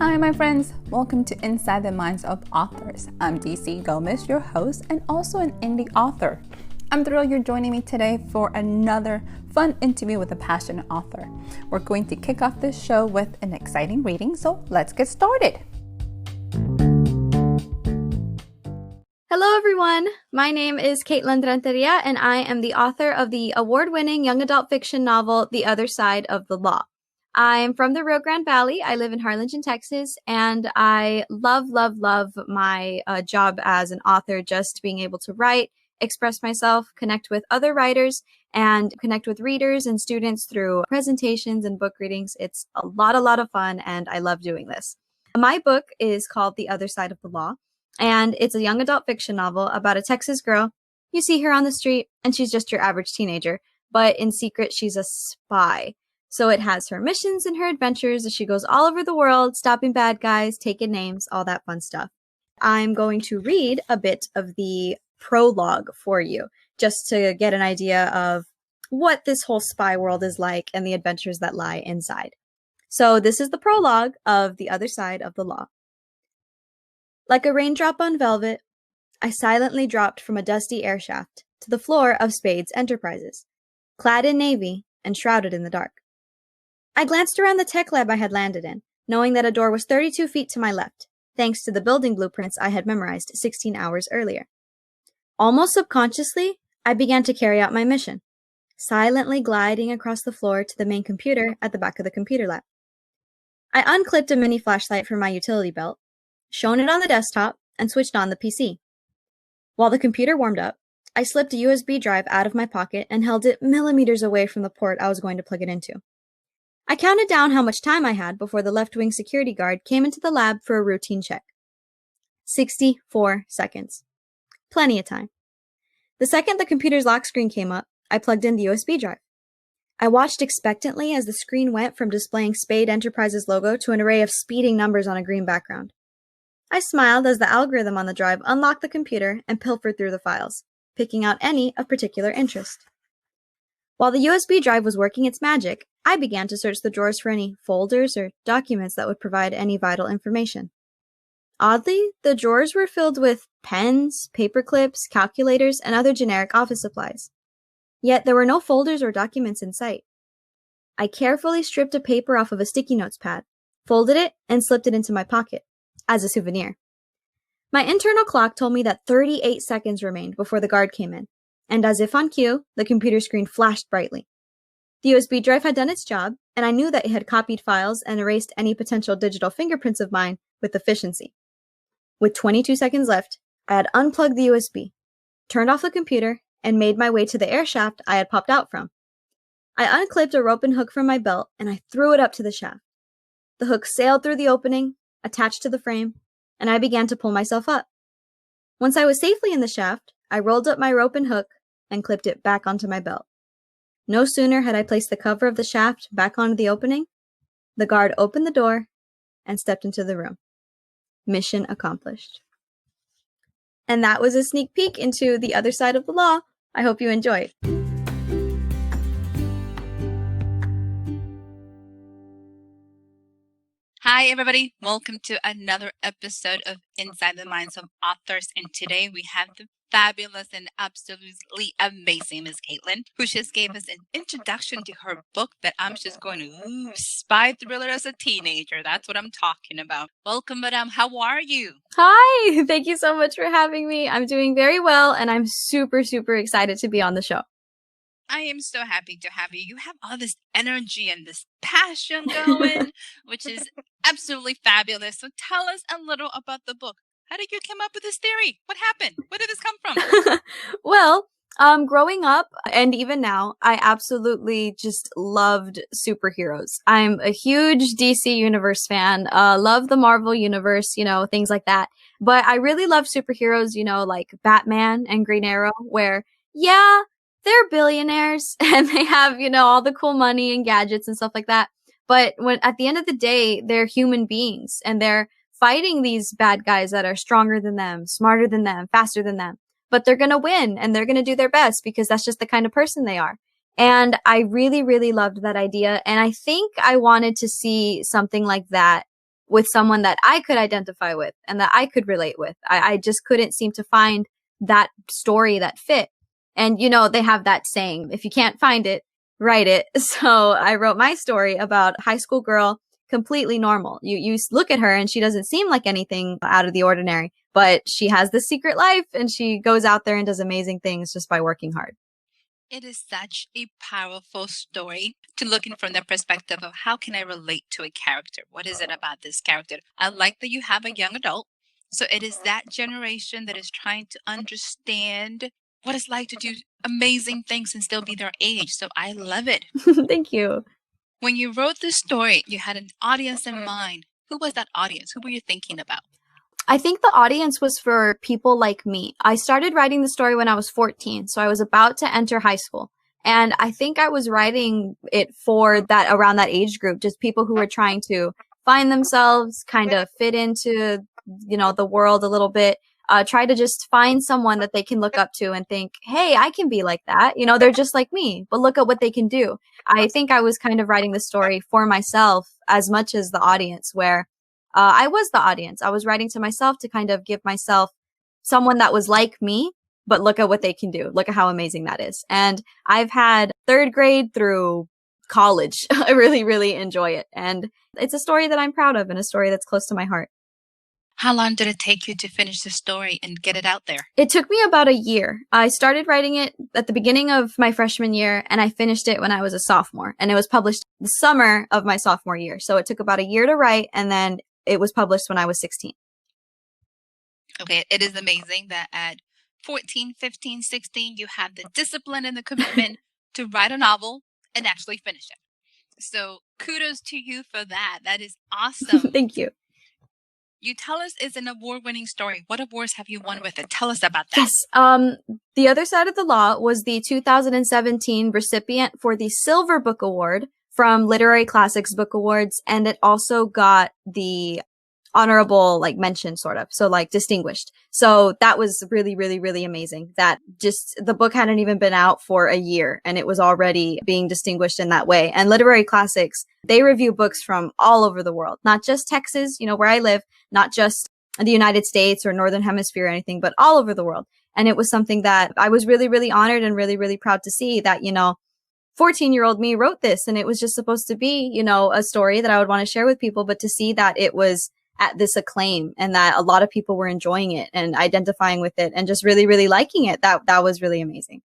Hi, my friends. Welcome to Inside the Minds of Authors. I'm DC Gomez, your host, and also an indie author. I'm thrilled you're joining me today for another fun interview with a passionate author. We're going to kick off this show with an exciting reading, so let's get started. Hello, everyone. My name is Katelynn Rentería, and I am the author of the award-winning young adult fiction novel, The Other Side of the Law. I'm from the Rio Grande Valley. I live in Harlingen, Texas, and I love my job as an author, just being able to write, express myself, connect with other writers, and connect with readers and students through presentations and book readings. It's a lot of fun, and I love doing this. My book is called The Other Side of the Law, and it's a young adult fiction novel about a Texas girl. You see her on the street, and she's just your average teenager, but in secret, she's a spy. So it has her missions and her adventures as she goes all over the world, stopping bad guys, taking names, all that fun stuff. I'm going to read a bit of the prologue for you, just to get an idea of what this whole spy world is like and the adventures that lie inside. So this is the prologue of The Other Side of the Law. Like a raindrop on velvet, I silently dropped from a dusty air shaft to the floor of Spade's Enterprises, clad in navy and shrouded in the dark. I glanced around the tech lab I had landed in, knowing that a door was 32 feet to my left, thanks to the building blueprints I had memorized 16 hours earlier. Almost subconsciously, I began to carry out my mission, silently gliding across the floor to the main computer at the back of the computer lab. I unclipped a mini flashlight from my utility belt, shone it on the desktop, and switched on the PC. While the computer warmed up, I slipped a USB drive out of my pocket and held it millimeters away from the port I was going to plug it into. I counted down how much time I had before the left-wing security guard came into the lab for a routine check. 64 seconds. Plenty of time. The second the computer's lock screen came up, I plugged in the USB drive. I watched expectantly as the screen went from displaying Spade Enterprises logo to an array of speeding numbers on a green background. I smiled as the algorithm on the drive unlocked the computer and pilfered through the files, picking out any of particular interest. While the USB drive was working its magic, I began to search the drawers for any folders or documents that would provide any vital information. Oddly, the drawers were filled with pens, paper clips, calculators, and other generic office supplies. Yet there were no folders or documents in sight. I carefully stripped a paper off of a sticky notes pad, folded it, and slipped it into my pocket, as a souvenir. My internal clock told me that 38 seconds remained before the guard came in, and as if on cue, the computer screen flashed brightly. The USB drive had done its job, and I knew that it had copied files and erased any potential digital fingerprints of mine with efficiency. With 22 seconds left, I had unplugged the USB, turned off the computer, and made my way to the air shaft I had popped out from. I unclipped a rope and hook from my belt, and I threw it up to the shaft. The hook sailed through the opening, attached to the frame, and I began to pull myself up. Once I was safely in the shaft, I rolled up my rope and hook and clipped it back onto my belt. No sooner had I placed the cover of the shaft back onto the opening, the guard opened the door and stepped into the room. Mission accomplished. And that was a sneak peek into The Other Side of the Law. I hope you enjoyed. Hi, everybody. Welcome to another episode of Inside the Minds of Authors. And today we have the fabulous and absolutely amazing Miss Katelynn, who just gave us an introduction to her book that I'm just going to spy thriller as a teenager. That's what I'm talking about. Welcome, madam. How are you? Hi! Thank you so much for having me. I'm doing very well, and I'm super excited to be on the show. I am so happy to have you. You have all this energy and this passion going, which is absolutely fabulous. So tell us a little about the book. How did you come up with this theory? What happened? Where did this come from? Well, growing up and even now, I absolutely just loved superheroes. I'm a huge DC Universe fan, love the Marvel Universe, things like that. But I really love superheroes, like Batman and Green Arrow, where, yeah, they're billionaires and they have, all the cool money and gadgets and stuff like that. But when at the end of the day, they're human beings and they're fighting these bad guys that are stronger than them, smarter than them, faster than them. But they're going to win and they're going to do their best because that's just the kind of person they are. And I really loved that idea. And I think I wanted to see something like that with someone that I could identify with and that I could relate with. I just couldn't seem to find that story that fit. And, they have that saying, if you can't find it, write it. So I wrote my story about a high school girl, completely normal. You look at her and she doesn't seem like anything out of the ordinary, but she has this secret life and she goes out there and does amazing things just by working hard. It is such a powerful story to look in from the perspective of how can I relate to a character? What is it about this character? I like that you have a young adult. So it is that generation that is trying to understand what it's like to do amazing things and still be their age. So I love it. Thank you. When you wrote this story, you had an audience in mind. Who was that audience? Who were you thinking about? I think the audience was for people like me. I started writing the story when I was 14, so I was about to enter high school. And I think I was writing it for that, around that age group, just people who were trying to find themselves, kind of fit into, the world a little bit. Try to just find someone that they can look up to and think, hey, I can be like that. They're just like me, but look at what they can do. I think I was kind of writing the story for myself as much as the audience, where I was the audience. I was writing to myself to kind of give myself someone that was like me, but look at what they can do. Look at how amazing that is. And I've had third grade through college. I really, really enjoy it. And it's a story that I'm proud of and a story that's close to my heart. How long did it take you to finish the story and get it out there? It took me about a year. I started writing it at the beginning of my freshman year, and I finished it when I was a sophomore. And it was published the summer of my sophomore year. So it took about a year to write, and then it was published when I was 16. Okay, it is amazing that at 14, 15, 16, you have the discipline and the commitment to write a novel and actually finish it. So kudos to you for that. That is awesome. Thank you. You tell us it's an award-winning story. What awards have you won with it? Tell us about that. Yes. The Other Side of the Law was the 2017 recipient for the Silver Book Award from Literary Classics Book Awards, and it also got the honorable mention, sort of, so distinguished. So that was really, really, really amazing. That just the book hadn't even been out for a year and it was already being distinguished in that way. And Literary Classics, they review books from all over the world, not just Texas, where I live, not just the United States or Northern Hemisphere or anything, but all over the world. And it was something that I was really, really honored and really, really proud to see that, 14-year-old me wrote this, and it was just supposed to be, a story that I would want to share with people, but to see that it was at this acclaim and that a lot of people were enjoying it and identifying with it and just really, really liking it, that was really amazing.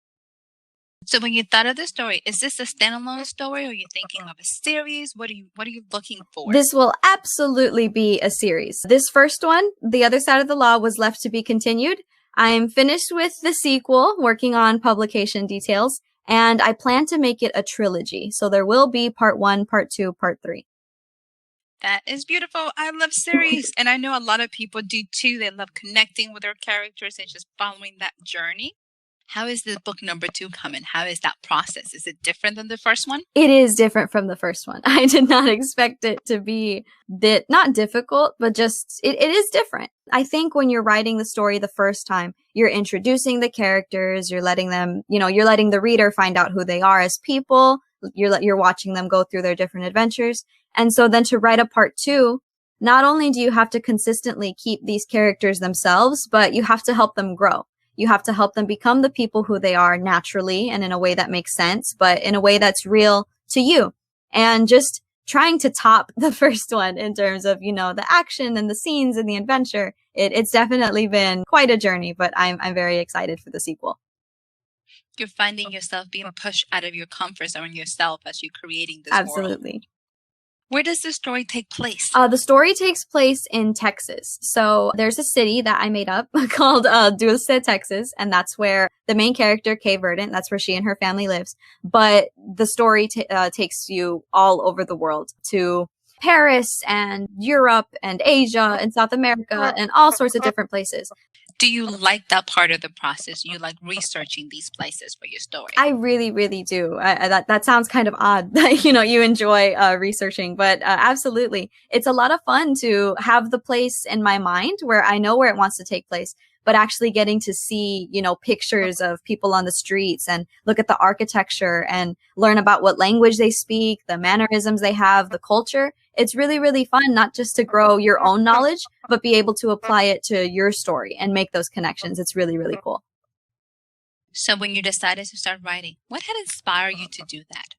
So when you thought of the story, is this a standalone story or are you thinking of a series? What are you looking for? This will absolutely be a series. This first one, The Other Side of the Law, was left to be continued. I'm finished with the sequel, working on publication details, and I plan to make it a trilogy. So there will be part 1, part 2, part 3. That is beautiful. I love series. And I know a lot of people do too. They love connecting with their characters and just following that journey. How is the book number 2 coming? How is that process? Is it different than the first one? It is different from the first one. I did not expect it to be not difficult, but just it is different. I think when you're writing the story the first time, you're introducing the characters, you're letting them, you're letting the reader find out who they are as people. You're watching them go through their different adventures. And so then to write a part 2, not only do you have to consistently keep these characters themselves, but you have to help them grow. You have to help them become the people who they are naturally and in a way that makes sense, but in a way that's real to you. And just trying to top the first one in terms of, the action and the scenes and the adventure. It's definitely been quite a journey, but I'm very excited for the sequel. You're finding yourself being pushed out of your comfort zone yourself as you're creating this Absolutely. world. Where does the story take place? The story takes place in Texas. So there's a city that I made up called Dulce, Texas. And that's where the main character, Kay Verdant, that's where she and her family lives. But the story takes you all over the world to Paris and Europe and Asia and South America and all sorts of different places. Do you like that part of the process? You like researching these places for your story? I really, really do. That sounds kind of odd that, you enjoy researching, but absolutely. It's a lot of fun to have the place in my mind where I know where it wants to take place, but actually getting to see, pictures of people on the streets and look at the architecture and learn about what language they speak, the mannerisms they have, the culture. It's really, really fun, not just to grow your own knowledge, but be able to apply it to your story and make those connections. It's really, really cool. So when you decided to start writing, what had inspired you to do that?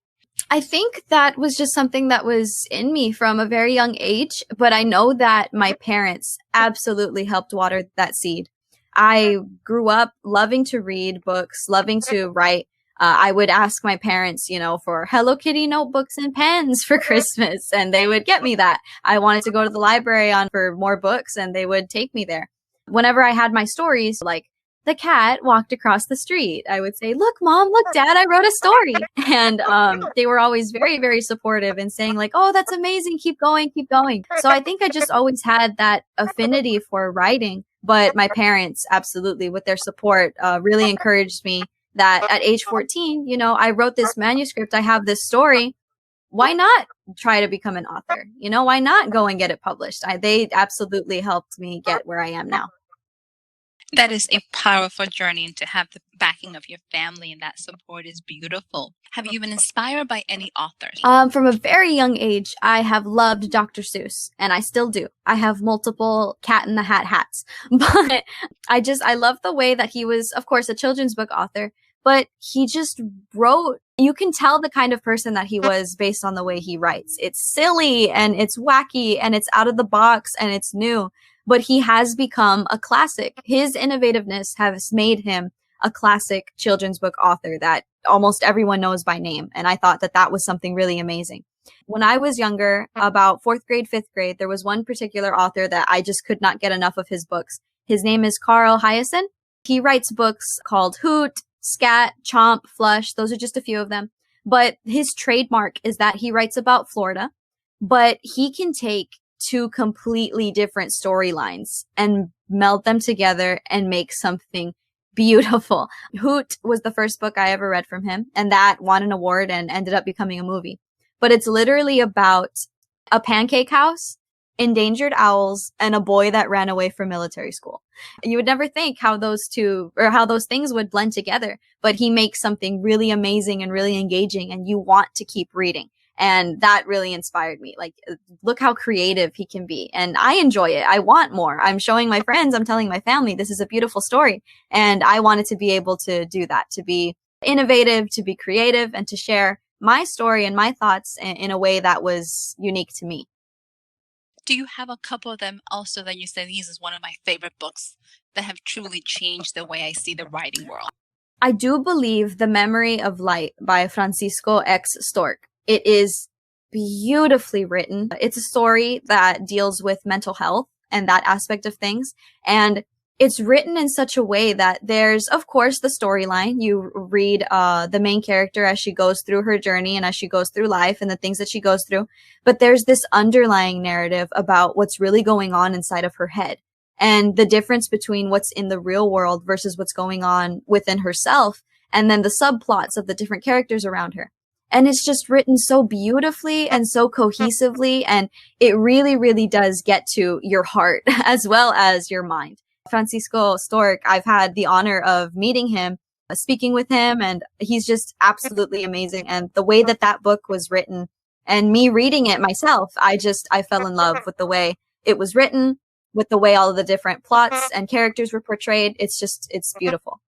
I think that was just something that was in me from a very young age, but I know that my parents absolutely helped water that seed. I grew up loving to read books, loving to write. I would ask my parents, for Hello Kitty notebooks and pens for Christmas, and they would get me that. I wanted to go to the library for more books, and they would take me there. Whenever I had my stories, like the cat walked across the street, I would say, look, Mom, look, Dad, I wrote a story. And they were always very, very supportive and saying like, oh, that's amazing. Keep going, keep going. So I think I just always had that affinity for writing. But my parents, absolutely, with their support, really encouraged me that at age 14, I wrote this manuscript. I have this story. Why not try to become an author? Why not go and get it published? They absolutely helped me get where I am now. That is a powerful journey, and to have the backing of your family and that support is beautiful. Have you been inspired by any authors? From a very young age, I have loved Dr. Seuss, and I still do. I have multiple Cat in the Hat hats, but I love the way that he was, of course, a children's book author, but he just wrote, you can tell the kind of person that he was based on the way he writes. It's silly and it's wacky and it's out of the box and it's new. But he has become a classic. His innovativeness has made him a classic children's book author that almost everyone knows by name. And I thought that that was something really amazing. When I was younger, about 4th grade, 5th grade, there was one particular author that I just could not get enough of his books. His name is Hyacin. He writes books called Hoot, Scat, Chomp, Flush. Those are just a few of them. But his trademark is that he writes about Florida, but he can take two completely different storylines and meld them together and make something beautiful. Hoot was the first book I ever read from him, and that won an award and ended up becoming a movie. But it's literally about a pancake house, endangered owls, and a boy that ran away from military school. You would never think how those things would blend together, but he makes something really amazing and really engaging, and you want to keep reading. And that really inspired me. Like, look how creative he can be. And I enjoy it. I want more. I'm showing my friends, I'm telling my family, this is a beautiful story. And I wanted to be able to do that, to be innovative, to be creative, and to share my story and my thoughts in a way that was unique to me. Do you have a couple of them also that you said, these is one of my favorite books that have truly changed the way I see the writing world? I do believe The Memory of Light by Francisco X. Stork. It is beautifully written. It's a story that deals with mental health and that aspect of things. And it's written in such a way that there's, of course, the storyline. You read the main character as she goes through her journey and as she goes through life and the things that she goes through. But there's this underlying narrative about what's really going on inside of her head and the difference between what's in the real world versus what's going on within herself, and then the subplots of the different characters around her. And it's just written so beautifully and so cohesively, and it really, really does get to your heart as well as your mind. Francisco Stork, I've had the honor of meeting him, speaking with him, and he's just absolutely amazing. And the way that that book was written and me reading it myself, I fell in love with the way it was written, with the way all of the different plots and characters were portrayed. It's beautiful.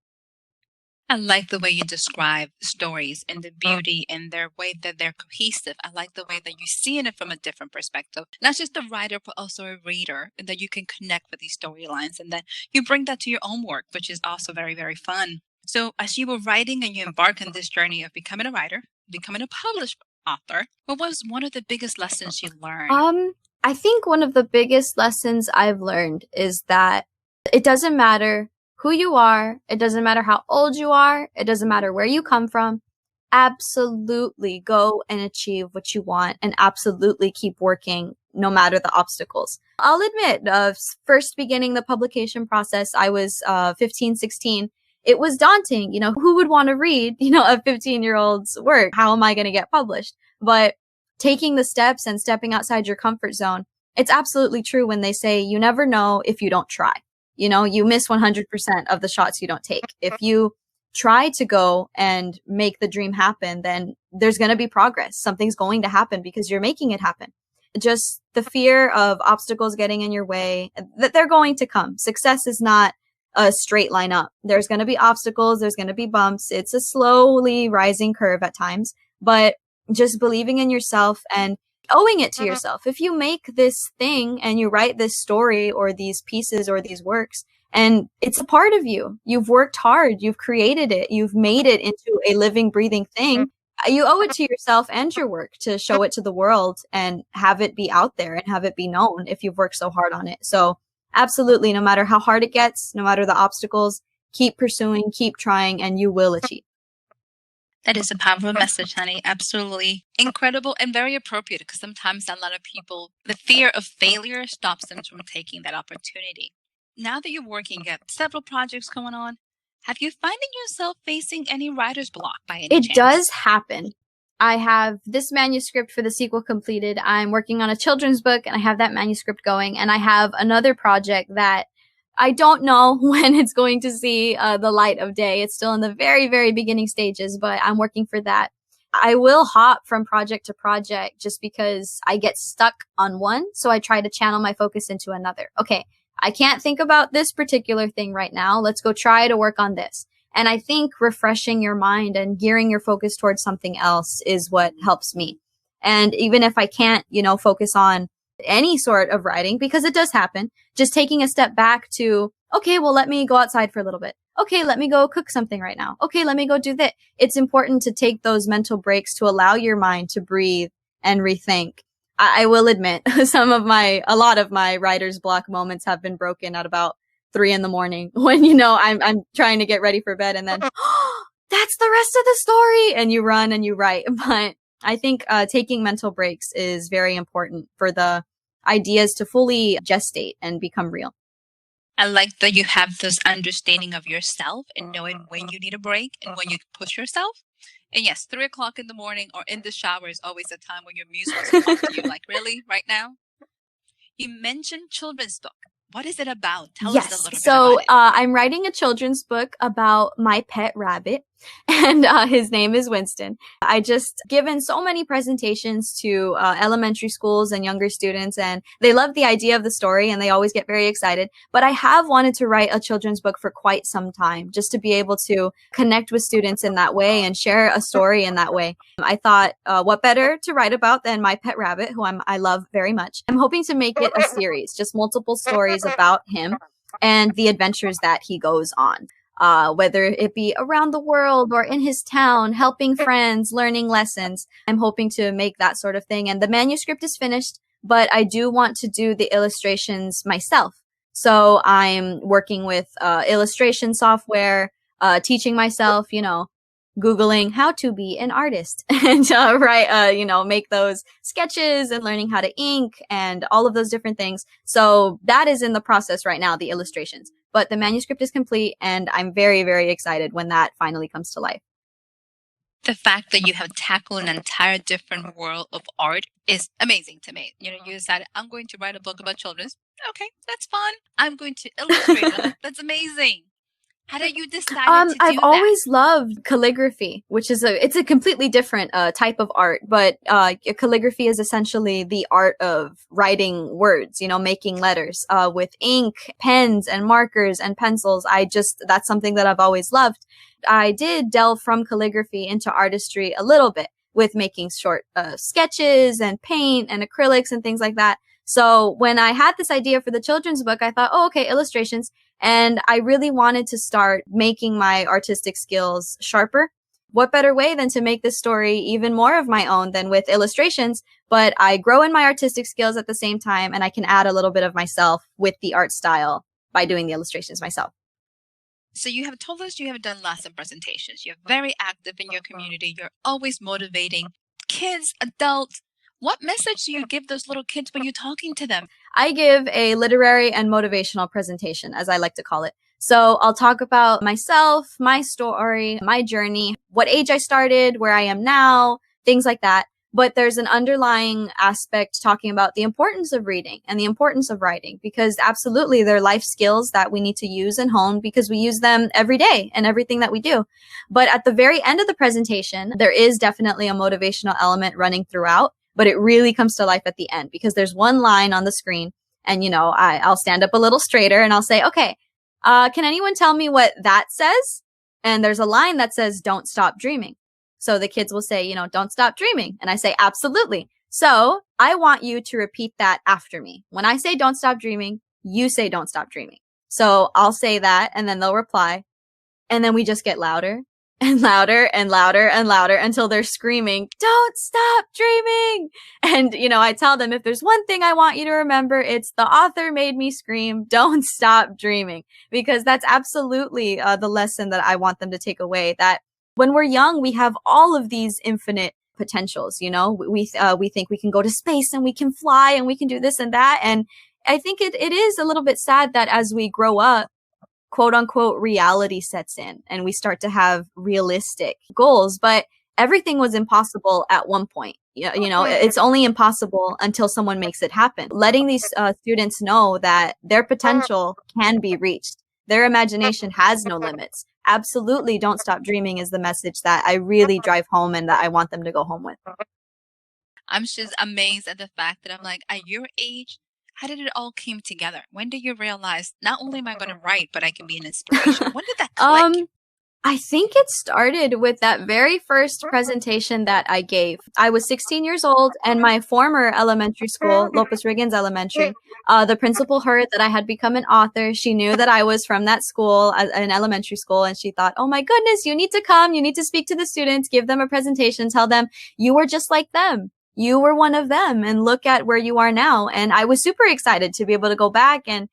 I like the way you describe stories and the beauty and their way that they're cohesive. I like the way that you see it from a different perspective. Not just a writer, but also a reader, and that you can connect with these storylines and that you bring that to your own work, which is also very, very fun. So as you were writing and you embarked on this journey of becoming a writer, becoming a published author, what was one of the biggest lessons you learned? I think one of the biggest lessons I've learned is that it doesn't matter who you are. It doesn't matter how old you are. It doesn't matter where you come from. Absolutely go and achieve what you want, and absolutely keep working no matter the obstacles. I'll admit, first beginning the publication process, I was 15, 16. It was daunting. Who would want to read, a 15-year-old's work? How am I going to get published? But taking the steps and stepping outside your comfort zone, it's absolutely true when they say you never know if you don't try. You miss 100% of the shots you don't take. If you try to go and make the dream happen, then there's going to be progress. Something's going to happen because you're making it happen. Just the fear of obstacles getting in your way, that they're going to come. Success is not a straight line up. There's going to be obstacles. There's going to be bumps. It's a slowly rising curve at times, but just believing in yourself and owing it to yourself. If you make this thing and you write this story or these pieces or these works, and it's a part of you, you've worked hard, you've created it, you've made it into a living, breathing thing, you owe it to yourself and your work to show it to the world and have it be out there and have it be known if you've worked so hard on it. So absolutely, no matter how hard it gets, no matter the obstacles, keep pursuing, keep trying, and you will achieve. That is a powerful message, honey. Absolutely incredible and very appropriate, because sometimes a lot of people, the fear of failure stops them from taking that opportunity. Now that you're working, you have several projects going on. Have you finding yourself facing any writer's block by any chance? It does happen. I have this manuscript for the sequel completed. I'm working on a children's book and I have that manuscript going. And I have another project that I don't know when it's going to see the light of day. It's still in the very, very beginning stages, but I'm working for that. I will hop from project to project just because I get stuck on one. So I try to channel my focus into another. Okay, I can't think about this particular thing right now. Let's go try to work on this. And I think refreshing your mind and gearing your focus towards something else is what helps me. And even if I can't, focus on any sort of writing, because it does happen, just taking a step back to, okay, well, let me go outside for a little bit. Okay, let me go cook something right now. Okay, let me go do that. It's important to take those mental breaks to allow your mind to breathe and rethink. I will admit a lot of my writer's block moments have been broken at about 3 a.m. when, I'm trying to get ready for bed and then, that's the rest of the story. And you run and you write. But I think taking mental breaks is very important for the ideas to fully gestate and become real. I like that you have this understanding of yourself and knowing when you need a break and when you push yourself. And yes, 3 o'clock in the morning or in the shower is always a time when your muse wants to talk to you. Like, really? Right now? You mentioned children's book. What is it about? Tell us a little bit about it. I'm writing a children's book about my pet rabbit, and his name is Winston. I just given so many presentations to elementary schools and younger students, and they love the idea of the story, and they always get very excited. But I have wanted to write a children's book for quite some time, just to be able to connect with students in that way and share a story in that way. I thought, what better to write about than my pet rabbit, who I love very much. I'm hoping to make it a series, just multiple stories about him and the adventures that he goes on, whether it be around the world or in his town, helping friends, learning lessons. I'm hoping to make that sort of thing. And the manuscript is finished, but I do want to do the illustrations myself. So I'm working with illustration software, teaching myself, Googling how to be an artist and make those sketches and learning how to ink and all of those different things. So that is in the process right now, the illustrations. But the manuscript is complete and I'm very, very excited when that finally comes to life. The fact that you have tackled an entire different world of art is amazing to me. You decided, I'm going to write a book about children. Okay, that's fun. I'm going to illustrate them. That's amazing. How did you decide to do I've that? always loved calligraphy, which is it's a completely different type of art, but calligraphy is essentially the art of writing words, making letters with ink, pens and markers and pencils. That's something that I've always loved. I did delve from calligraphy into artistry a little bit with making short sketches and paint and acrylics and things like that. So when I had this idea for the children's book, I thought, okay, illustrations. And I really wanted to start making my artistic skills sharper. What better way than to make this story even more of my own than with illustrations? But I grow in my artistic skills at the same time, and I can add a little bit of myself with the art style by doing the illustrations myself. So you have told us you have done lots of presentations. You're very active in your community. You're always motivating kids, adults. What message do you give those little kids when you're talking to them? I give a literary and motivational presentation, as I like to call it. So I'll talk about myself, my story, my journey, what age I started, where I am now, things like that. But there's an underlying aspect talking about the importance of reading and the importance of writing, because absolutely they're life skills that we need to use and hone because we use them every day in everything that we do. But at the very end of the presentation, there is definitely a motivational element running throughout, but it really comes to life at the end because there's one line on the screen and, I'll stand up a little straighter and I'll say, okay, can anyone tell me what that says? And there's a line that says, don't stop dreaming. So the kids will say, don't stop dreaming. And I say, absolutely. So I want you to repeat that after me. When I say don't stop dreaming, you say don't stop dreaming. So I'll say that and then they'll reply. And then we just get louder and louder and louder and louder until they're screaming, don't stop dreaming. And, I tell them if there's one thing I want you to remember, it's the author made me scream, don't stop dreaming, because that's absolutely the lesson that I want them to take away, that when we're young, we have all of these infinite potentials. We think we can go to space and we can fly and we can do this and that. And I think it is a little bit sad that as we grow up, quote unquote, reality sets in and we start to have realistic goals. But everything was impossible at one point. It's only impossible until someone makes it happen. Letting these students know that their potential can be reached. Their imagination has no limits. Absolutely don't stop dreaming is the message that I really drive home and that I want them to go home with. I'm just amazed at the fact that I'm like, at your age, how did it all came together? When did you realize not only am I going to write, but I can be an inspiration? When did that click? I think it started with that very first presentation that I gave. I was 16 years old and my former elementary school, Lopez Riggins Elementary, the principal heard that I had become an author. She knew that I was from that school, an elementary school, and she thought, oh my goodness, you need to come. You need to speak to the students, give them a presentation, tell them you were just like them. You were one of them and look at where you are now. And I was super excited to be able to go back and,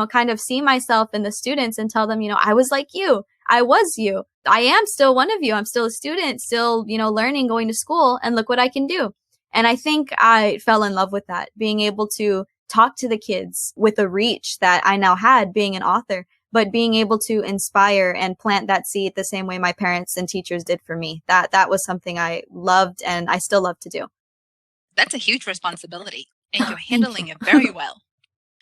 kind of see myself in the students and tell them, I was like you. I was you. I am still one of you. I'm still a student, still, learning, going to school, and look what I can do. And I think I fell in love with that, being able to talk to the kids with a reach that I now had being an author, but being able to inspire and plant that seed the same way my parents and teachers did for me. That was something I loved and I still love to do. That's a huge responsibility and you're handling it very well.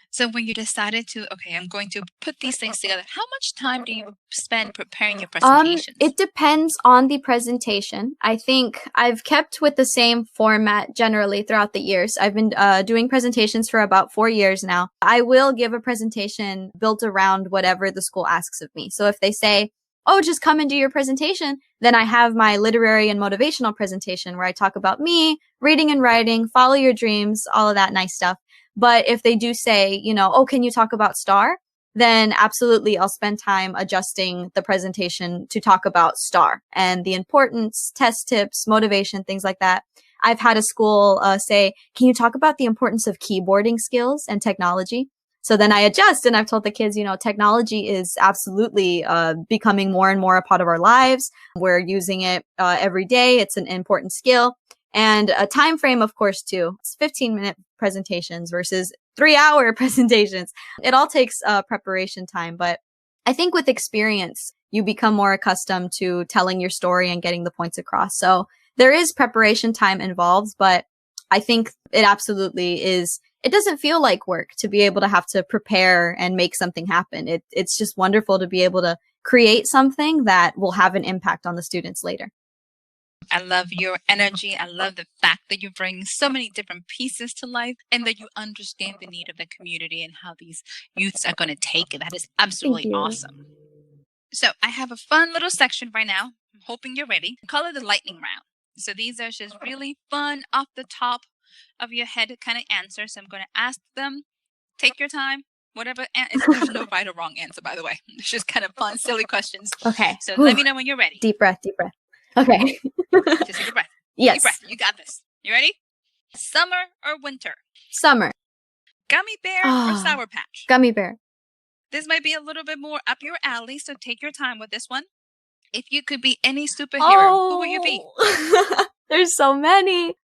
So when you decided to, okay, I'm going to put these things together, how much time do you spend preparing your presentations? It depends on the presentation. I think I've kept with the same format generally throughout the years. I've been doing presentations for about 4 years now. I will give a presentation built around whatever the school asks of me. So if they say, oh, just come and do your presentation, then I have my literary and motivational presentation where I talk about me, reading and writing, follow your dreams, all of that nice stuff. But if they do say, oh, can you talk about STAR? Then absolutely, I'll spend time adjusting the presentation to talk about STAR and the importance, test tips, motivation, things like that. I've had a school say, can you talk about the importance of keyboarding skills and technology? So then I adjust and I've told the kids, technology is absolutely becoming more and more a part of our lives. We're using it every day. It's an important skill. And a time frame, of course, too. It's 15-minute presentations versus 3-hour presentations. It all takes preparation time. But I think with experience, you become more accustomed to telling your story and getting the points across. So there is preparation time involved, but I think it absolutely is. It doesn't feel like work to be able to have to prepare and make something happen. It's just wonderful to be able to create something that will have an impact on the students later. I love your energy. I love the fact that you bring so many different pieces to life and that you understand the need of the community and how these youths are going to take it. That is absolutely awesome. So I have a fun little section right now. I'm hoping you're ready. I call it the lightning round. So these are just really fun, off the top of your head kind of answers. So I'm going to ask them. Take your time. Whatever. There's no right or wrong answer, by the way. It's just kind of fun, silly questions. Okay. So let me know when you're ready. Deep breath, deep breath. Okay. Just take a breath. Yes. Deep breath. You got this. You ready? Summer or winter? Summer. Gummy bear or Sour Patch? Gummy bear. This might be a little bit more up your alley, so take your time with this one. If you could be any superhero, who would you be? There's so many.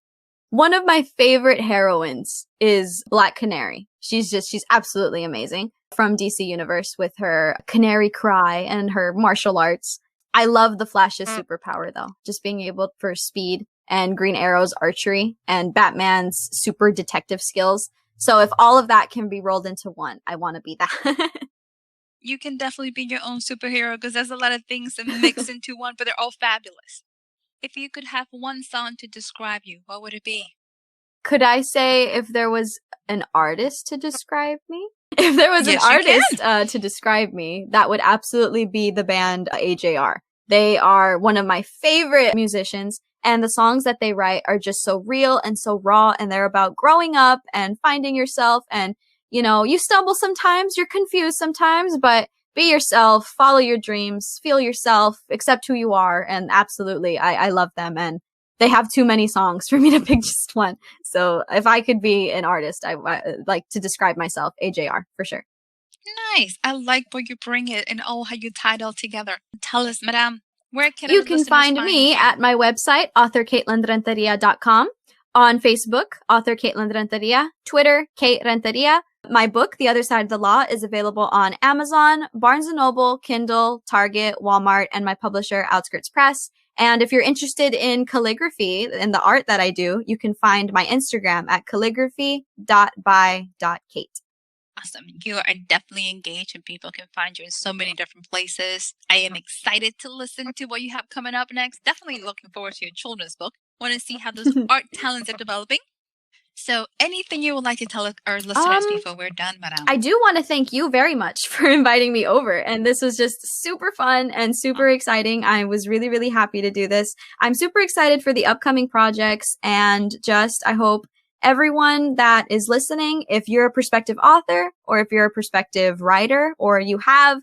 One of my favorite heroines is Black Canary. She's absolutely amazing. From DC Universe with her canary cry and her martial arts. I love the Flash's superpower though. Just being able for speed and Green Arrow's archery and Batman's super detective skills. So if all of that can be rolled into one, I want to be that. You can definitely be your own superhero because there's a lot of things that mix into one, but they're all fabulous. If you could have one song to describe you, what would it be? Could I say if there was an artist to describe me? If there was an artist to describe me, that would absolutely be the band AJR. They are one of my favorite musicians, and the songs that they write are just so real and so raw, and they're about growing up and finding yourself. And, you know, you stumble sometimes, you're confused sometimes, but be yourself, follow your dreams, feel yourself, accept who you are. And absolutely, I love them. And they have too many songs for me to pick just one. So if I could be an artist, I like to describe myself, AJR, for sure. Nice. I like where you bring it and how you tie it all together. Tell us, Madame, where can you can find me at my website, authorkatelynrenteria.com, on Facebook, author Katelynn Rentería, Twitter, Kate Rentería. My book, The Other Side of the Law, is available on Amazon, Barnes & Noble, Kindle, Target, Walmart, and my publisher, Outskirts Press. And if you're interested in calligraphy and the art that I do, you can find my Instagram at calligraphy.by.kate. Awesome. You are definitely engaged and people can find you in so many different places. I am excited to listen to what you have coming up next. Definitely looking forward to your children's book. Want to see how those art talents are developing. So anything you would like to tell our listeners before we're done, Madame? I do want to thank you very much for inviting me over. And this was just super fun and super exciting. I was really, really happy to do this. I'm super excited for the upcoming projects and I hope everyone that is listening, if you're a prospective author or if you're a prospective writer or you have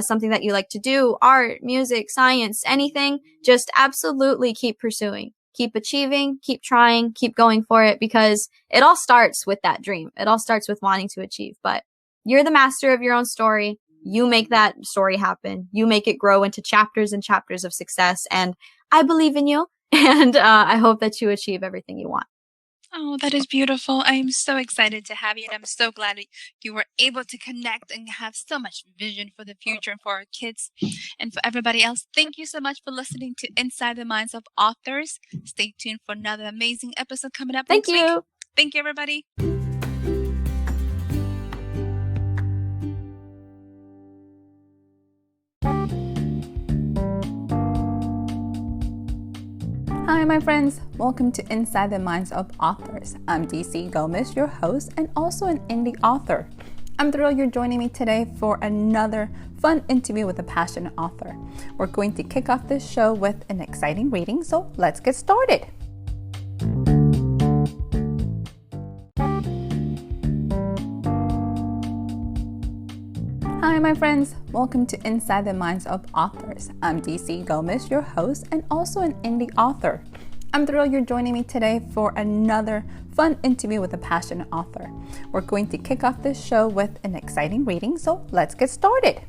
something that you like to do, art, music, science, anything, just absolutely keep pursuing. Keep achieving, keep trying, keep going for it, because it all starts with that dream. It all starts with wanting to achieve, but you're the master of your own story. You make that story happen. You make it grow into chapters and chapters of success. And I believe in you. And I hope that you achieve everything you want. Oh, that is beautiful. I am so excited to have you, and I'm so glad that you were able to connect and have so much vision for the future and for our kids and for everybody else. Thank you so much for listening to Inside the Minds of Authors. Stay tuned for another amazing episode coming up next week. Thank you, everybody. Hi, my friends. Welcome to Inside the Minds of Authors. I'm DC Gomez, your host, and also an indie author. I'm thrilled you're joining me today for another fun interview with a passionate author. We're going to kick off this show with an exciting reading, so let's get started. Hi, my friends. Welcome to Inside the Minds of Authors. I'm DC Gomez, your host, and also an indie author. I'm thrilled you're joining me today for another fun interview with a passionate author. We're going to kick off this show with an exciting reading, so let's get started.